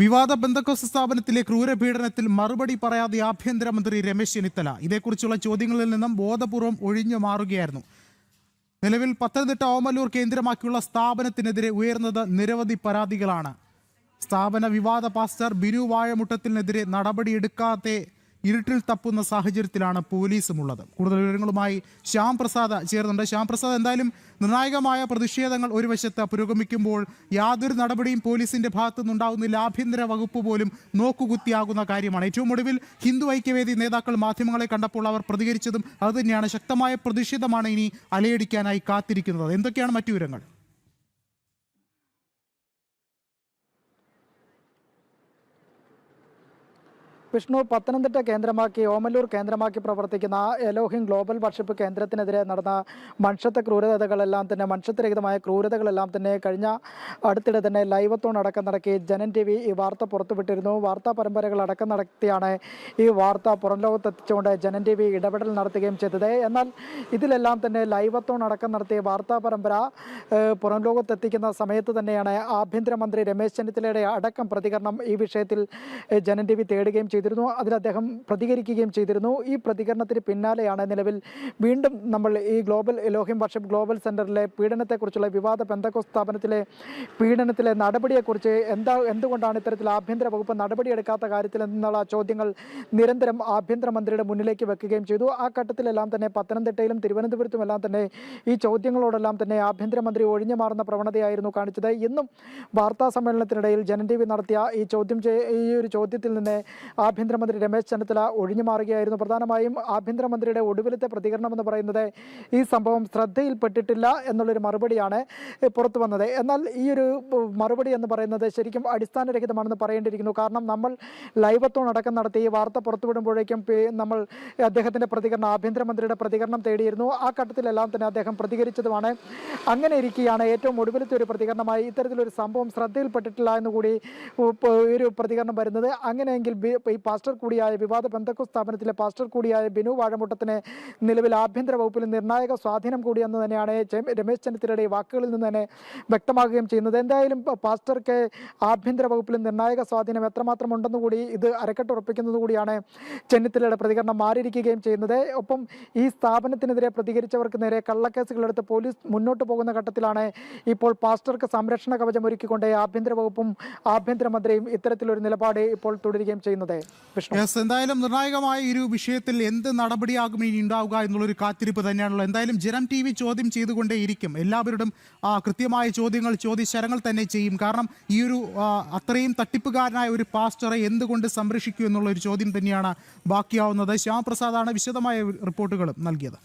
വിവാദ ബന്ധക്കോസ് സ്ഥാപനത്തിലെ ക്രൂരപീഡനത്തിൽ മറുപടി പറയാതെ ആഭ്യന്തരമന്ത്രി രമേശ് ചെന്നിത്തല ഇതേക്കുറിച്ചുള്ള ചോദ്യങ്ങളിൽ നിന്നും ബോധപൂർവം ഒഴിഞ്ഞു മാറുകയായിരുന്നു. നിലവിൽ പത്തനംതിട്ട ഓമല്ലൂർ കേന്ദ്രമാക്കിയുള്ള സ്ഥാപനത്തിനെതിരെ ഉയർന്നത് നിരവധി പരാതികളാണ്. സ്ഥാപന വിവാദ പാസ്റ്റർ ബിനു വാഴമുട്ടത്തിനെതിരെ നടപടിയെടുക്കാതെ ഇരുട്ടിൽ തപ്പുന്ന സാഹചര്യത്തിലാണ് പോലീസുമുള്ളത്. കൂടുതൽ വിവരങ്ങളുമായി ശ്യാം പ്രസാദ് ചേർന്നുണ്ട്. ശ്യാം പ്രസാദ്, എന്തായാലും നിർണായകമായ പ്രതിഷേധങ്ങൾ ഒരു വശത്ത് പുരോഗമിക്കുമ്പോൾ യാതൊരു നടപടിയും പോലീസിന്റെ ഭാഗത്തുനിന്നുണ്ടാകുന്നില്ല. ആഭ്യന്തര വകുപ്പ് പോലും നോക്കുകുത്തിയാകുന്ന കാര്യമാണ്. ഏറ്റവും ഒടുവിൽ ഹിന്ദു ഐക്യവേദി നേതാക്കൾ മാധ്യമങ്ങളെ കണ്ടപ്പോൾ അവർ പ്രതികരിച്ചതും അതുതന്നെയാണ്. ശക്തമായ പ്രതിഷേധമാണ് ഇനി അലയടിക്കാനായി കാത്തിരിക്കുന്നത്. എന്തൊക്കെയാണ് മറ്റു വിവരങ്ങൾ? വിഷ്ണു, പത്തനംതിട്ട കേന്ദ്രമാക്കി ഓമല്ലൂർ കേന്ദ്രമാക്കി പ്രവർത്തിക്കുന്ന എലോഹിം ഗ്ലോബൽ വർഷിപ്പ് കേന്ദ്രത്തിനെതിരെ നടന്ന മനുഷ്യത്വരഹിതമായ ക്രൂരതകളെല്ലാം തന്നെ കഴിഞ്ഞ അടുത്തിടെ തന്നെ ലൈവത്തോൺ അടക്കം നടക്കി ജനൻ TV ഈ വാർത്ത പുറത്തുവിട്ടിരുന്നു. വാർത്താ പരമ്പരകൾ അടക്കം നടത്തിയാണ് ഈ വാർത്ത പുറം ലോകത്തെത്തിച്ചുകൊണ്ട് ജനൻ TV ഇടപെടൽ നടത്തുകയും ചെയ്തത്. എന്നാൽ ഇതിലെല്ലാം തന്നെ ലൈവത്തോൺ അടക്കം നടത്തിയ വാർത്താ പരമ്പര പുറം ലോകത്തെത്തിക്കുന്ന സമയത്ത് തന്നെയാണ് ആഭ്യന്തരമന്ത്രി രമേശ് ചെന്നിത്തലയുടെ അടക്കം പ്രതികരണം ഈ വിഷയത്തിൽ ജനൻ TV തേടുകയും ചെയ്തിരുന്നു. അതിൽ അദ്ദേഹം പ്രതികരിക്കുകയും ചെയ്തിരുന്നു. ഈ പ്രതികരണത്തിന് പിന്നാലെയാണ് നിലവിൽ വീണ്ടും നമ്മൾ ഈ ഗ്ലോബൽ എലോഹിം വർഷിപ്പ് ഗ്ലോബൽ സെന്ററിലെ പീഡനത്തെക്കുറിച്ചുള്ള വിവാദ പെന്തക്കോസ്ത് സ്ഥാപനത്തിലെ പീഡനത്തിലെ നടപടിയെക്കുറിച്ച് എന്തുകൊണ്ടാണ് ഇത്തരത്തിൽ ആഭ്യന്തര വകുപ്പ് നടപടിയെടുക്കാത്ത കാര്യത്തിൽ എന്നുള്ള ചോദ്യങ്ങൾ നിരന്തരം ആഭ്യന്തരമന്ത്രിയുടെ മുന്നിലേക്ക് വെക്കുകയും ചെയ്തു. ആ ഘട്ടത്തിലെല്ലാം തന്നെ പത്തനംതിട്ടയിലും തിരുവനന്തപുരത്തും എല്ലാം തന്നെ ഈ ചോദ്യങ്ങളോടെല്ലാം തന്നെ ആഭ്യന്തരമന്ത്രി ഒഴിഞ്ഞു മാറുന്ന പ്രവണതയായിരുന്നു കാണിച്ചത്. ഇന്നും വാർത്താ സമ്മേളനത്തിനിടയിൽ ജനൻ TV നടത്തിയ ഈ ഒരു ചോദ്യത്തിൽ നിന്ന് ആഭ്യന്തരമന്ത്രി രമേശ് ചെന്നിത്തല ഒഴിഞ്ഞു മാറുകയായിരുന്നു. പ്രധാനമായും ആഭ്യന്തരമന്ത്രിയുടെ ഒടുവിലത്തെ പ്രതികരണം എന്ന് പറയുന്നത് ഈ സംഭവം ശ്രദ്ധയിൽപ്പെട്ടിട്ടില്ല എന്നുള്ളൊരു മറുപടിയാണ് പുറത്തു വന്നത്. എന്നാൽ ഈ ഒരു മറുപടി എന്ന് പറയുന്നത് ശരിക്കും അടിസ്ഥാനരഹിതമാണെന്ന് പറയേണ്ടിയിരിക്കുന്നു. കാരണം നമ്മൾ ലൈവത്തോൺ അടക്കം നടത്തി ഈ വാർത്ത പുറത്തുവിടുമ്പോഴേക്കും നമ്മൾ അദ്ദേഹത്തിൻ്റെ പ്രതികരണം, ആഭ്യന്തരമന്ത്രിയുടെ പ്രതികരണം തേടിയിരുന്നു. ആ ഘട്ടത്തിലെല്ലാം തന്നെ അദ്ദേഹം പ്രതികരിച്ചതുമാണ്. അങ്ങനെ ഇരിക്കുകയാണ് ഏറ്റവും ഒടുവിലത്തെ ഒരു പ്രതികരണമായി ഇത്തരത്തിലൊരു സംഭവം ശ്രദ്ധയിൽപ്പെട്ടിട്ടില്ല എന്നുകൂടി ഒരു പ്രതികരണം വരുന്നത്. അങ്ങനെയെങ്കിൽ ഈ പാസ്റ്റർ കൂടിയായ വിവാദ പെന്തക്കോസ്ത് സ്ഥാപനത്തിലെ പാസ്റ്റർ കൂടിയായ ബിനു വാഴമുട്ടത്തിന് നിലവിൽ ആഭ്യന്തര വകുപ്പിൽ നിർണായക സ്വാധീനം കൂടിയെന്ന് തന്നെയാണ് രമേശ് ചെന്നിത്തലയുടെ വാക്കുകളിൽ നിന്ന് തന്നെ വ്യക്തമാകുകയും ചെയ്യുന്നത്. എന്തായാലും പാസ്റ്റർക്ക് ആഭ്യന്തര വകുപ്പിൽ നിർണായക സ്വാധീനം എത്രമാത്രം ഉണ്ടെന്ന് കൂടി ഇത് അരക്കെട്ടുറപ്പിക്കുന്നത് കൂടിയാണ് ചെന്നിത്തലയുടെ പ്രതികരണം മാറിയിരിക്കുകയും ചെയ്യുന്നത്. ഒപ്പം ഈ സ്ഥാപനത്തിനെതിരെ പ്രതികരിച്ചവർക്ക് നേരെ കള്ളക്കേസുകളെടുത്ത് പോലീസ് മുന്നോട്ട് പോകുന്ന ഘട്ടത്തിലാണ് ഇപ്പോൾ പാസ്റ്റർക്ക് സംരക്ഷണ കവചം ഒരുക്കിക്കൊണ്ട് ആഭ്യന്തര വകുപ്പും ആഭ്യന്തരമന്ത്രിയും ഇത്തരത്തിലൊരു നിലപാട് ഇപ്പോൾ തുടരുകയും ചെയ്യുന്നത്. എന്തായാലും നിർണായകമായ ഒരു വിഷയത്തിൽ എന്ത് നടപടിയാകും ഇനി ഉണ്ടാവുക എന്നുള്ളൊരു കാത്തിരിപ്പ് തന്നെയാണല്ലോ. എന്തായാലും ജനം TV ചോദ്യം ചെയ്തുകൊണ്ടേയിരിക്കും. എല്ലാവരോടും കൃത്യമായ ചോദ്യശരങ്ങൾ തന്നെ ചെയ്യും. കാരണം ഈ ഒരു അത്രയും തട്ടിപ്പുകാരനായ ഒരു പാസ്റ്ററെ എന്തുകൊണ്ട് സംരക്ഷിക്കൂ എന്നുള്ള ഒരു ചോദ്യം തന്നെയാണ് ബാക്കിയാവുന്നത്. ശ്യാം പ്രസാദാണ് വിശദമായ റിപ്പോർട്ടുകൾ നൽകിയത്.